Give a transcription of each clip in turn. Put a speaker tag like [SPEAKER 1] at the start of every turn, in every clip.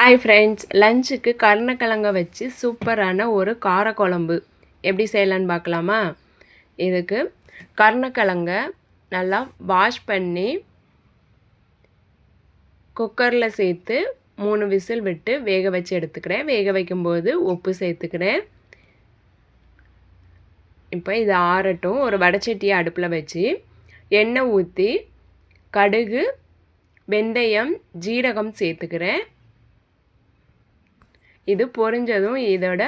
[SPEAKER 1] Hi friends, லஞ்சுக்கு கருணக்கிழங்க வச்சு சூப்பரான ஒரு காரக்குழம்பு எப்படி செய்யலான்னு பார்க்கலாமா? இதுக்கு கருணக்கிழங்க நல்லா வாஷ் பண்ணி குக்கரில் சேர்த்து 3 விசில் விட்டு வேக வச்சு எடுத்துக்கிறேன். வேக வைக்கும்போது உப்பு சேர்த்துக்கிறேன். இப்போ இது ஆறட்டும். ஒரு வடைச்சட்டியை அடுப்பில் வச்சு எண்ணெய் ஊற்றி கடுகு, வெந்தயம், ஜீரகம் சேர்த்துக்கிறேன். இது பொரிஞ்சதும் இதோட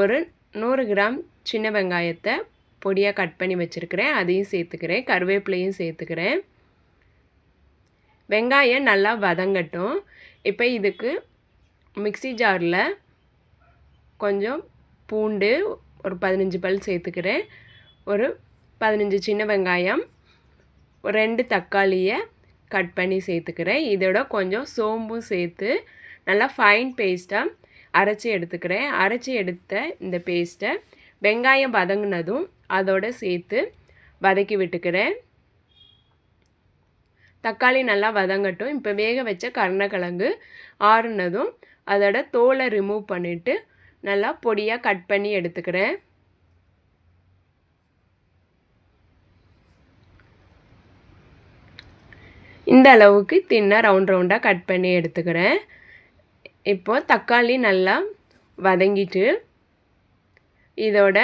[SPEAKER 1] ஒரு 100 கிராம் சின்ன வெங்காயத்தை பொடியாக கட் பண்ணி வச்சுருக்கிறேன், அதையும் சேர்த்துக்கிறேன். கருவேப்பிலையும் சேர்த்துக்கிறேன். வெங்காயம் நல்லா வதங்கட்டும். இப்போ இதுக்கு மிக்ஸி ஜாரில் கொஞ்சம் பூண்டு ஒரு 15 பல் சேர்த்துக்கிறேன். ஒரு 15 சின்ன வெங்காயம், ஒரு 2 தக்காளியை கட் பண்ணி சேர்த்துக்கிறேன். இதோட கொஞ்சம் சோம்பும் சேர்த்து நல்லா ஃபைன் பேஸ்ட்டாக அரைச்சி எடுத்துக்கிறேன். அரைச்சி எடுத்த இந்த பேஸ்ட்டை வெங்காயம் வதங்கினதும் அதோடு சேர்த்து வதக்கி விட்டுக்கிறேன். தக்காளி நல்லா வதங்கட்டும். இப்போ வேக வச்ச கருணக்கிழங்கு ஆறுனதும் அதோட தோலை ரிமூவ் பண்ணிவிட்டு நல்லா பொடியாக கட் பண்ணி எடுத்துக்கிறேன். இந்த அளவுக்கு தின்னாக ரவுண்டாக கட் பண்ணி எடுத்துக்கிறேன். இப்போது தக்காளி நல்லா வதங்கிட்டு இதோட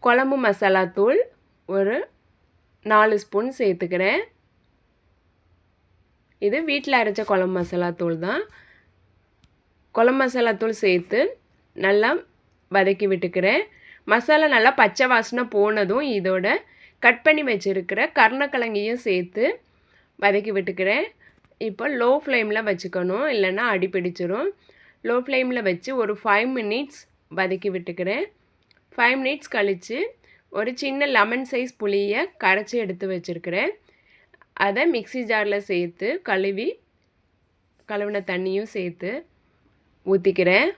[SPEAKER 1] குழம்பு மசாலா தூள் ஒரு 4 ஸ்பூன் சேர்த்துக்கிறேன். இது வீட்டில் அரைச்ச குழம்பு மசாலா தூள் தான். குழம்பு மசாலா தூள் சேர்த்து நல்லா வதக்கி விட்டுக்கிறேன். மசாலா நல்லா பச்சை வாசனை போனதும் இதோட கட் பண்ணி வச்சுருக்கிற கருணக்கிழங்கையும் சேர்த்து வதக்கி விட்டுக்கிறேன். இப்போ லோ ஃப்ளேமில் வச்சுக்கணும், இல்லைன்னா அடி பிடிச்சிரும். லோ ஃப்ளேமில் வச்சு ஒரு 5 மினிட்ஸ் வதக்கி விட்டுக்கிறேன். 5 மினிட்ஸ் கழித்து ஒரு சின்ன லெமன் சைஸ் புளியை கரைச்சி எடுத்து வச்சுருக்கிறேன். அதை மிக்ஸி ஜாரில் சேர்த்து கழுவின தண்ணியும் சேர்த்து ஊற்றிக்கிறேன்.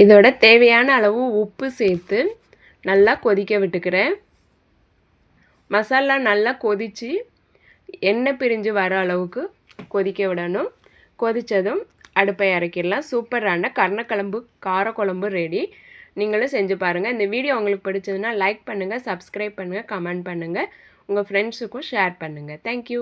[SPEAKER 1] இதோட தேவையான அளவு உப்பு சேர்த்து நல்லா கொதிக்க விட்டுக்கிறேன். மசாலா நல்லா கொதித்து எண்ணெய் பிரிஞ்சு வர அளவுக்கு கொதிக்க விடணும். கொதித்ததும் அடுப்பை இறக்கிடலாம். சூப்பரான கருணக்கிழம்பு காரக்குழம்பு ரெடி. நீங்களும் செஞ்சு பாருங்கள். இந்த வீடியோ உங்களுக்கு பிடிச்சதுன்னா லைக் பண்ணுங்கள், சப்ஸ்கிரைப் பண்ணுங்கள், கமெண்ட் பண்ணுங்கள், உங்கள் ஃப்ரெண்ட்ஸுக்கும் ஷேர் பண்ணுங்கள். தேங்க்யூ.